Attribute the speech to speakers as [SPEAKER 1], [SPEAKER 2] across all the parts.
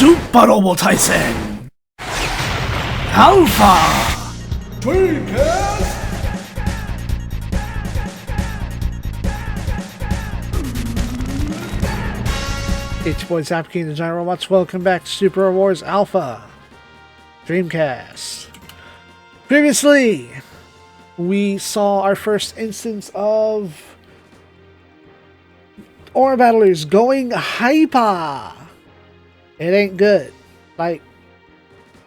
[SPEAKER 1] Super Robo Tyson Alpha Dreamcast. It's your boy Zapking, the Giant Robots. Welcome back to Super Wars Alpha Dreamcast. Previously, we saw our first instance of Aura Battlers going hyper. It ain't good. Like,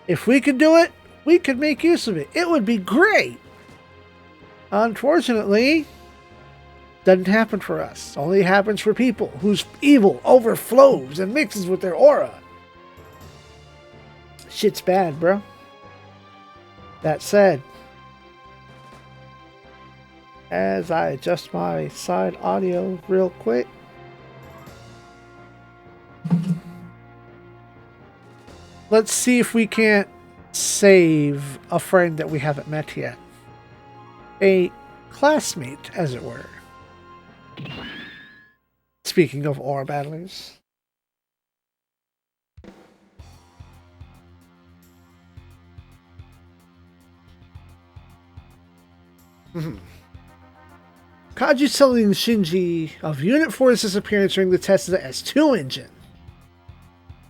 [SPEAKER 1] if we could do it, we could make use of it. It would be great. Unfortunately, doesn't happen for us. Only happens for people whose evil overflows and mixes with their aura. Shit's bad, bro. That said, as I adjust my side audio real quick, let's see if we can't save a friend that we haven't met yet. A classmate, as it were. Speaking of aura battlers. Kaji telling Shinji of Unit 4's disappearance during the test of the S2 engine.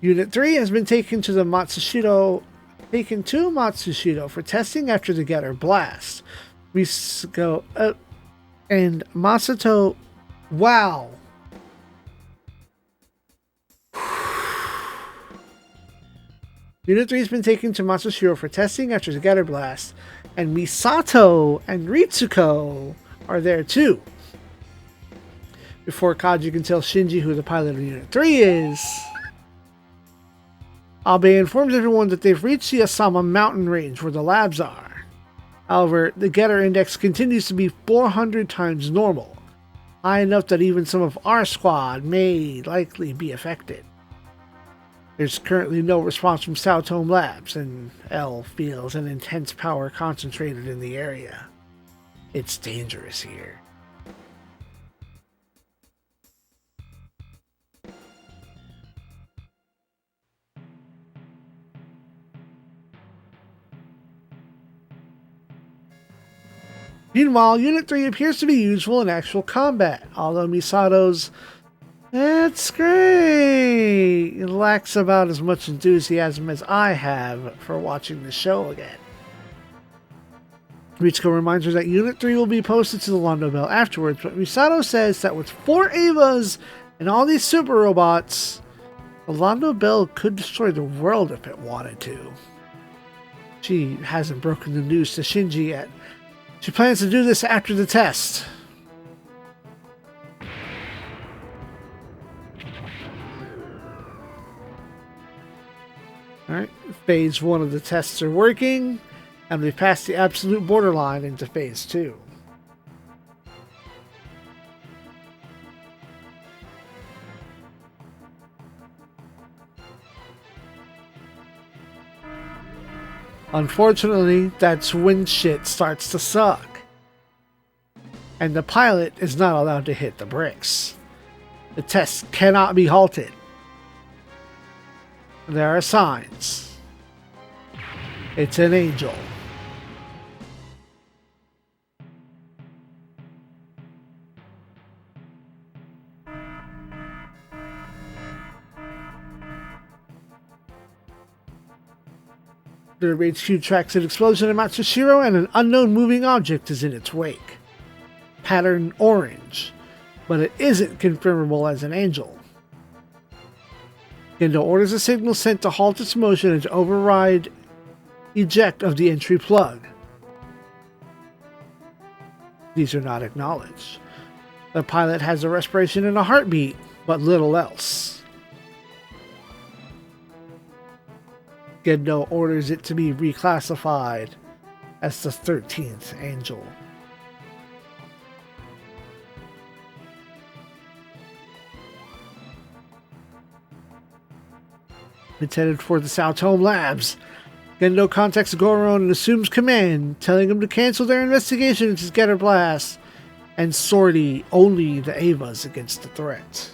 [SPEAKER 1] Unit 3 has been taken to Matsushita for testing after the Getter Blast. We go and Masato. Wow. Unit 3 has been taken to Matsushita for testing after the Getter Blast, and Misato and Ritsuko are there too. Before Kaji can tell Shinji who the pilot of Unit 3 is, Abe informs everyone that they've reached the Asama mountain range where the labs are. However, the Getter Index continues to be 400 times normal, high enough that even some of our squad may likely be affected. There's currently no response from South Home Labs, and L feels an intense power concentrated in the area. It's dangerous here. Meanwhile, Unit 3 appears to be useful in actual combat, although Misato's "That's great" it lacks about as much enthusiasm as I have for watching the show again. Ritsuko reminds her that Unit 3 will be posted to the Londo Bell afterwards, but Misato says that with 4 Avas and all these super robots, the Londo Bell could destroy the world if it wanted to. She hasn't broken the news to Shinji yet. She plans to do this after the test. Alright, phase 1 of the tests are working, and we've passed the absolute borderline into phase 2. Unfortunately, that's when shit starts to suck. And the pilot is not allowed to hit the bricks. The test cannot be halted. There are signs. It's an angel. The HQ tracks an explosion in Matsushiro, and an unknown moving object is in its wake. Pattern orange, but it isn't confirmable as an angel. Gendo orders a signal sent to halt its motion and to override eject of the entry plug. These are not acknowledged. The pilot has a respiration and a heartbeat, but little else. Gendo orders it to be reclassified as the 13th angel. It's headed for the South Home Labs. Gendo contacts Goron and assumes command, telling him to cancel their investigation into Getter Blast and sortie only the Avas against the threat.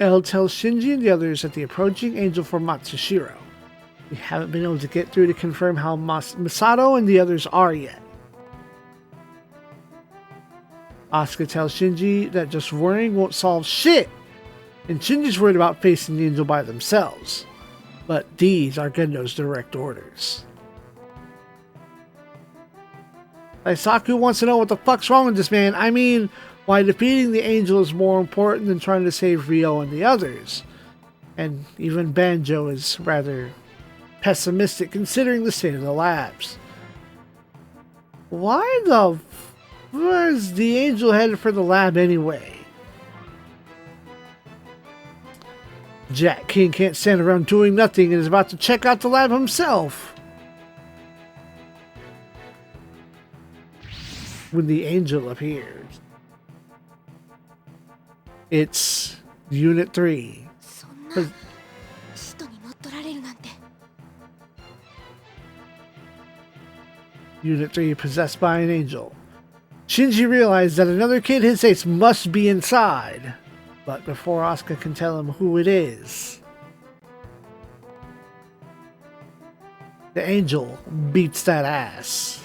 [SPEAKER 1] L tells Shinji and the others that the approaching angel for Matsushiro. We haven't been able to get through to confirm how Masato and the others are yet. Asuka tells Shinji that just worrying won't solve shit, and Shinji's worried about facing the angel by themselves. But these are Gendo's direct orders. Daisaku wants to know what the fuck's wrong with this man. I mean, why defeating the angel is more important than trying to save Ryo and the others. And even Banjo is rather pessimistic considering the state of the labs. Why the was the angel headed for the lab anyway? Jack King can't stand around doing nothing and is about to check out the lab himself when the angel appears. It's Unit 3. Unit 3 possessed by an angel. Shinji realized that another kid his age must be inside, but before Asuka can tell him who it is, the angel beats that ass.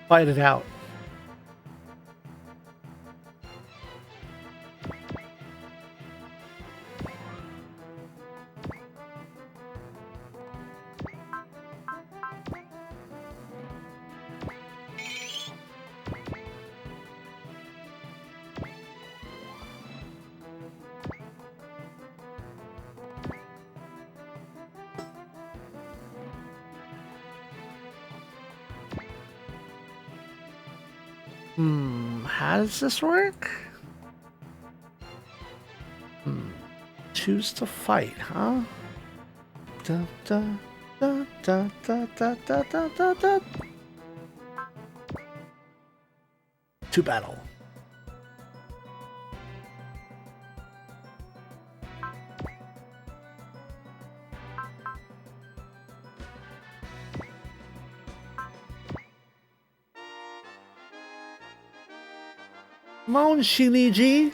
[SPEAKER 1] Fight it out. How does this work? Choose to fight, huh? Da, da, da, da, da, da, da, da, da, da. To battle. Come on, Shinji.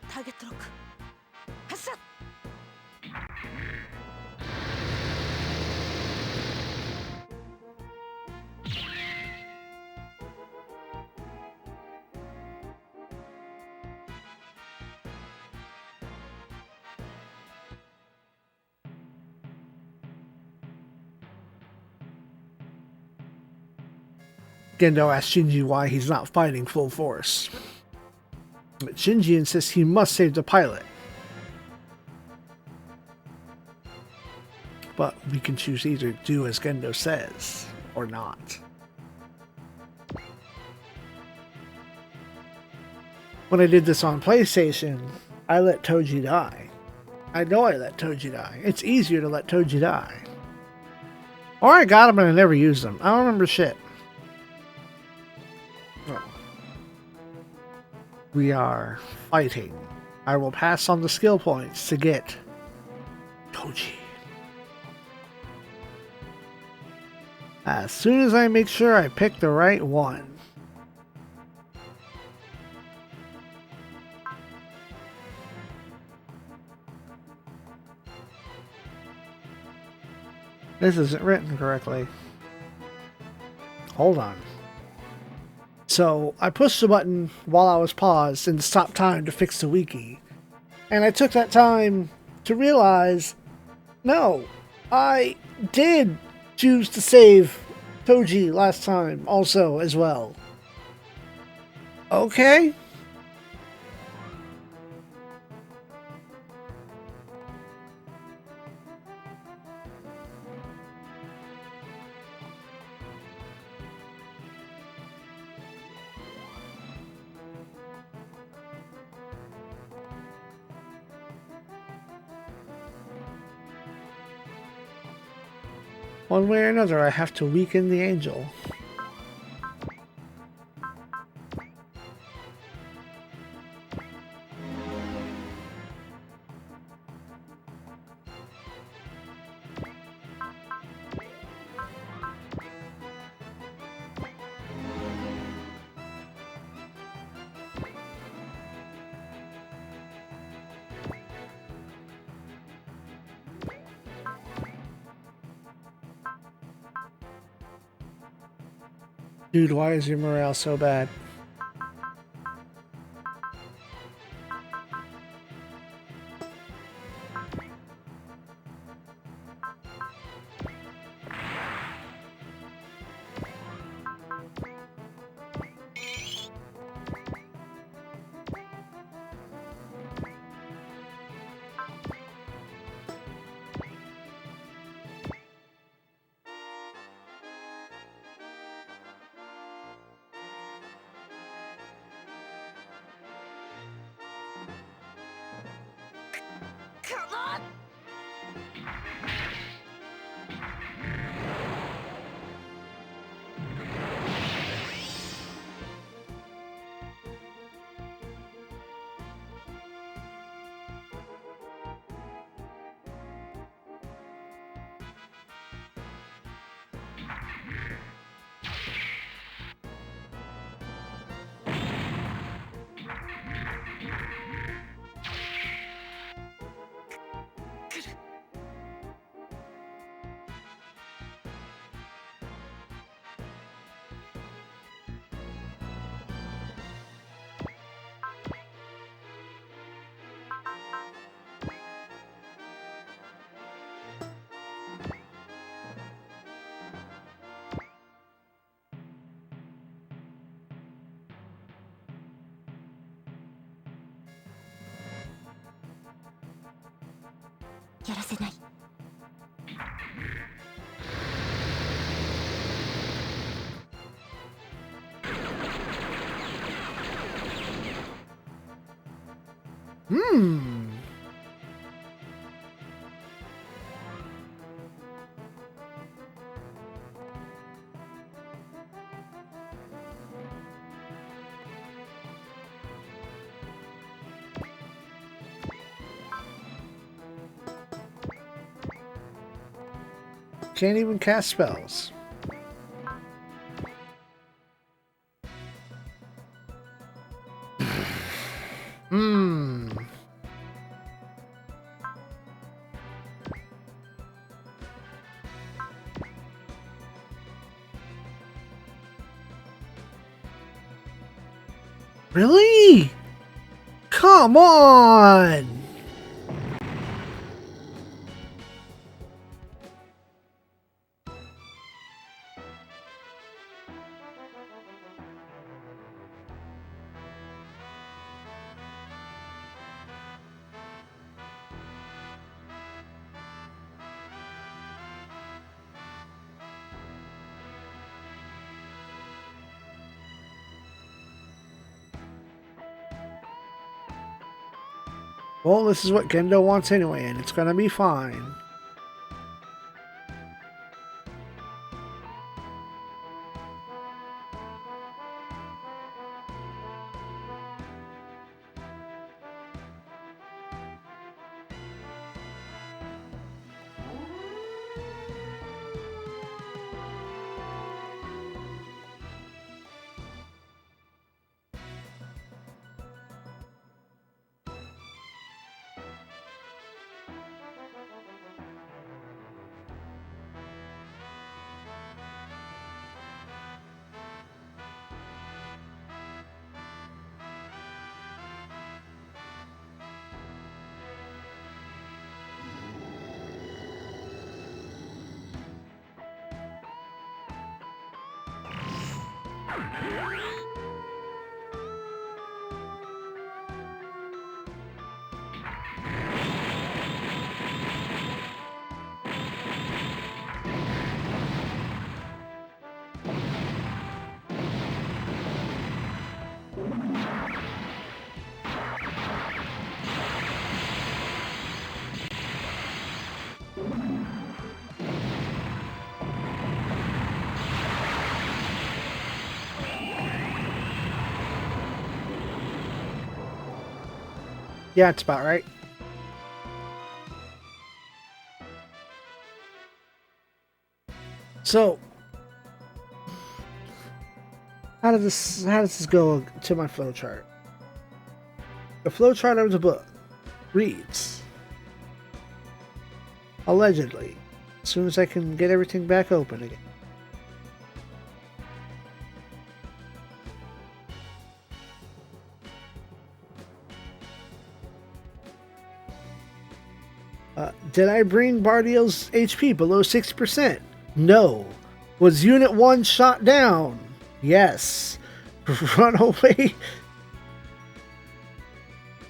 [SPEAKER 2] Target lock. Hassa!
[SPEAKER 1] Gendo asks Shinji why he's not fighting full force. But Shinji insists he must save the pilot. But we can choose either to do as Gendo says, or not. When I did this on PlayStation, I let Toji die. I know I let Toji die. It's easier to let Toji die. Or I got him and I never used him. I don't remember shit. We are fighting. I will pass on the skill points to get Toji. As soon as I make sure I pick the right one. This isn't written correctly. Hold on. So I pushed the button while I was paused and stopped time to fix the wiki. And I took that time to realize, no, I did choose to save Toji last time also as well. Okay. One way or another, I have to weaken the angel. Dude, why is your morale so bad?
[SPEAKER 2] Come on!
[SPEAKER 1] Can't even cast spells. Really? Come on! Well, this is what Gendo wants anyway, and it's gonna be fine. Yeah, it's about right. So, how does this go to my flowchart? The flowchart of the book reads, allegedly, as soon as I can get everything back open again. Did I bring Bardiel's HP below 60%? No. Was Unit 1 shot down? Yes. Run away?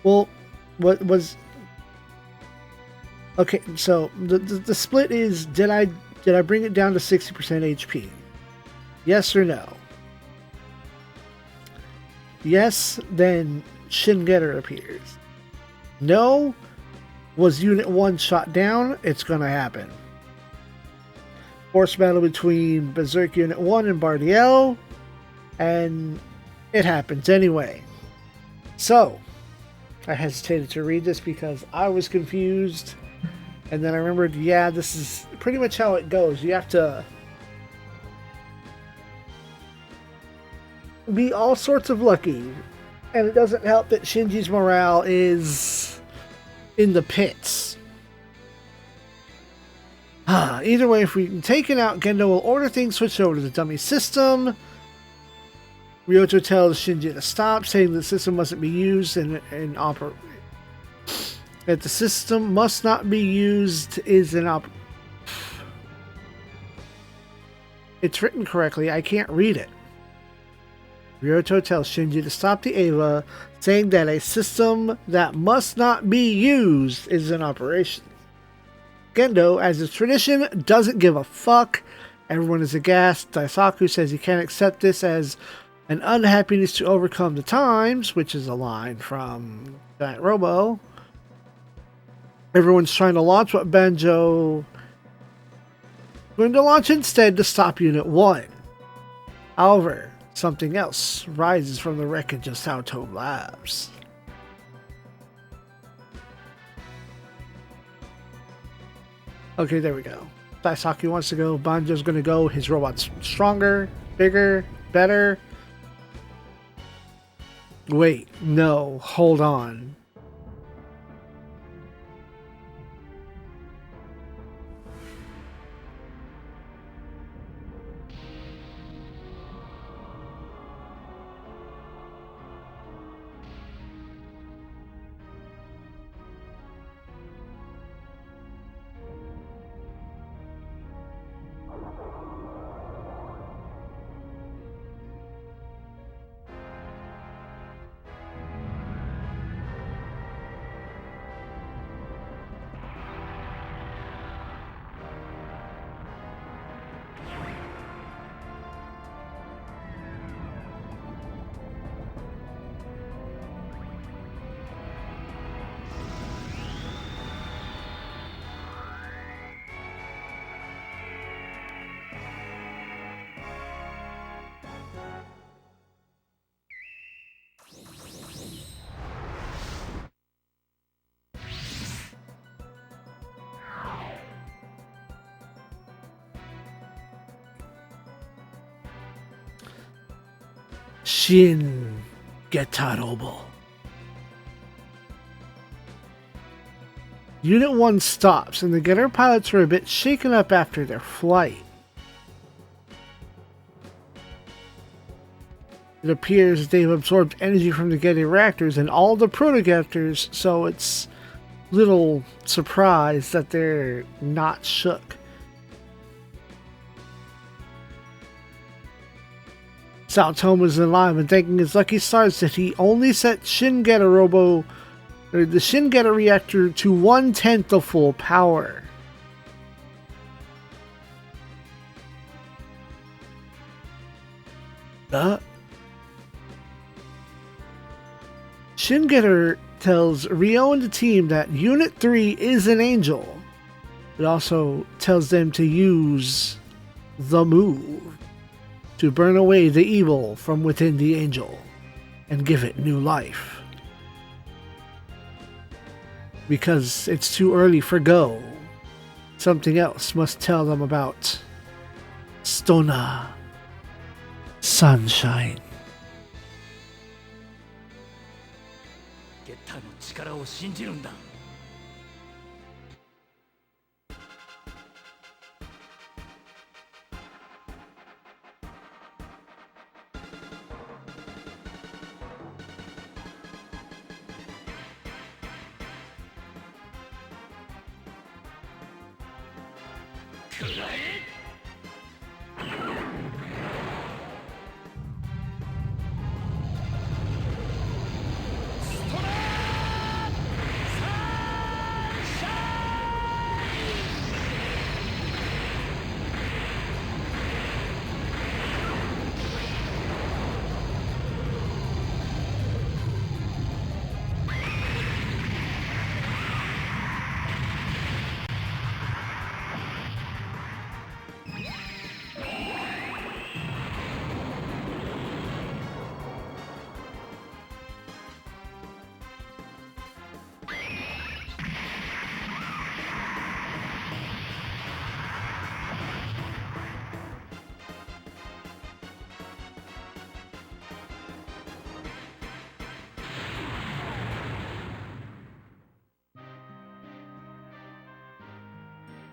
[SPEAKER 1] Well, what was... Okay, so the split is, did I bring it down to 60% HP? Yes or no? Yes, then Shin Getter appears. No? Was Unit 1 shot down? It's gonna happen. Force battle between Berserk Unit 1 and Bardiel, and it happens anyway. So, I hesitated to read this because I was confused, and then I remembered, yeah, this is pretty much how it goes. You have to be all sorts of lucky, and it doesn't help that Shinji's morale is in the pits. Either way, if we can take it out, Gendo will order things switched over to the dummy system. Ryoto tells Shinji to stop, saying the system mustn't be used in operate. That the system must not be used is an op. It's written correctly. I can't read it. Ryoto tells Shinji to stop the Eva, saying that a system that must not be used is in operation. Gendo, as is tradition, doesn't give a fuck. Everyone is aghast. Daisaku says he can't accept this as an unhappiness to overcome the times, which is a line from Giant Robo. Everyone's trying to launch what Banjo going to launch instead to stop Unit 1. However, something else rises from the wreckage of Soutome Labs. Okay, there we go. Daisaki wants to go. Banjo's going to go. His robot's stronger, bigger, better. Wait, no, hold on. Shin Getarobo. Unit 1 stops, and the Getter pilots are a bit shaken up after their flight. It appears they've absorbed energy from the Getter reactors and all the proto-Getters, so it's little surprise that they're not shook. Saotoma's in line and thanking his lucky stars that he only set the Shingeta reactor to 1/10 of full power. Shingeta tells Ryo and the team that Unit 3 is an angel. It also tells them to use the move to burn away the evil from within the angel and give it new life. Because it's too early for go, something else must tell them about Stona Sunshine.
[SPEAKER 3] ゲッターの力を信じるんだ。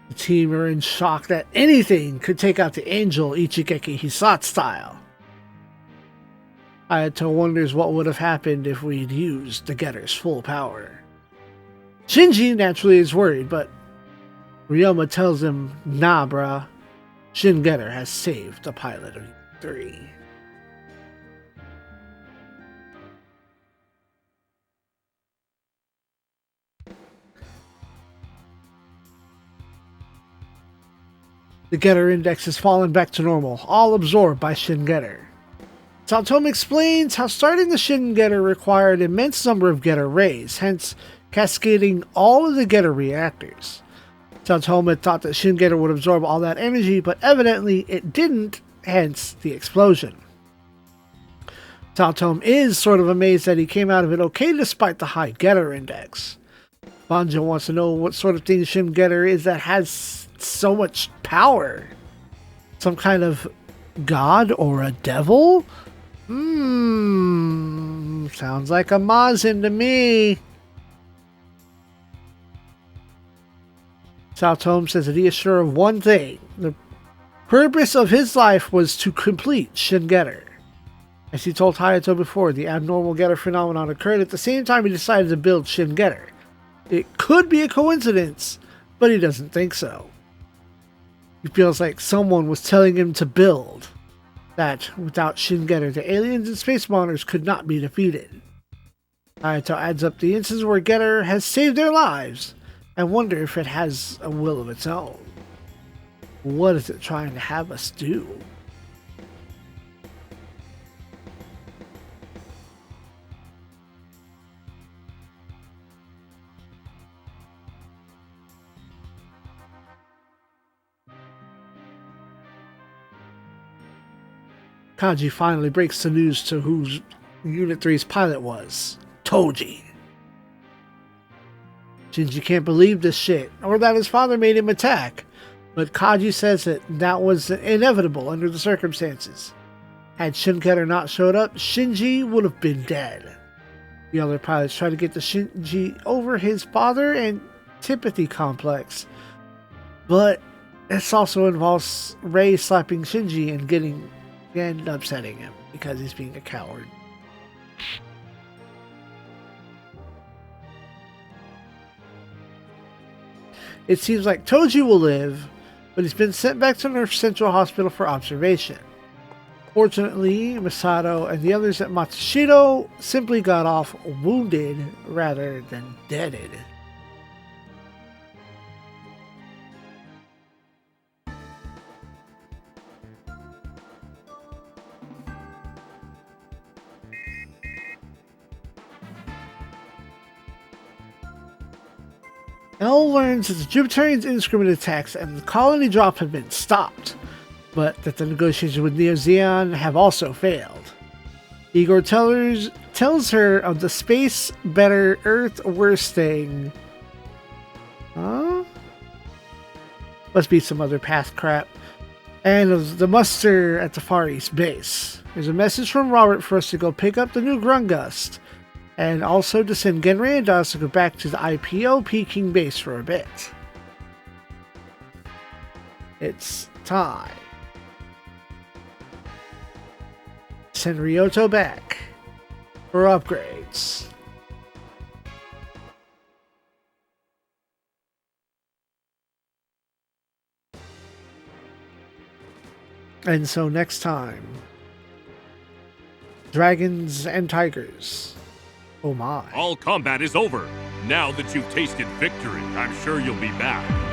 [SPEAKER 1] The team are in shock that anything could take out the angel Ichigeki Hisatsu style. Hayato wonders what would have happened if we'd used the Getter's full power. Shinji naturally is worried, but Ryoma tells him, nah bruh, Shin Getter has saved the pilot of 3. The Getter index has fallen back to normal, all absorbed by Shin Getter. Saotoma explains how starting the Shin Getter required an immense number of Getter rays, hence cascading all of the Getter reactors. Saotoma thought that Shin Getter would absorb all that energy, but evidently it didn't, hence the explosion. Saotoma is sort of amazed that he came out of it okay despite the high Getter index. Banjo wants to know what sort of thing Shin Getter is that has so much power. Some kind of god or a devil? Sounds like a Mazin to me. Saotoma says that he is sure of one thing. The purpose of his life was to complete Shin Getter. As he told Hayato before, the abnormal Getter phenomenon occurred at the same time he decided to build Shin Getter. It could be a coincidence, but he doesn't think so. He feels like someone was telling him to build, that without Shin Getter, the aliens and space monsters could not be defeated. Hayato adds up the instances where Getter has saved their lives, and wonder if it has a will of its own. What is it trying to have us do? Kaji finally breaks the news to who Unit 3's pilot was. Toji. Shinji can't believe this shit, or that his father made him attack, but Kaji says that was inevitable under the circumstances. Had Shin Getter not showed up, Shinji would have been dead. The other pilots try to get the Shinji over his father and antipathy complex, but this also involves Rei slapping Shinji and upsetting him because he's being a coward. It seems like Toji will live, but he's been sent back to North Central Hospital for observation. Fortunately, Masato and the others at Matsushito simply got off wounded rather than deaded. L learns that the Jupiterians' indiscriminate attacks and the colony drop have been stopped, but that the negotiations with ZEON have also failed. Igor tells her of the space better, Earth worse thing. Huh? Must be some other path crap. And of the muster at the Far East base. There's a message from Robert for us to go pick up the new Grungust, and also to send Genri and us to go back to the IPO Peking base for a bit. It's time. Send Ryoto back for upgrades. And so next time, Dragons and Tigers. Oh my.
[SPEAKER 4] All combat is over. Now that you've tasted victory, I'm sure you'll be back.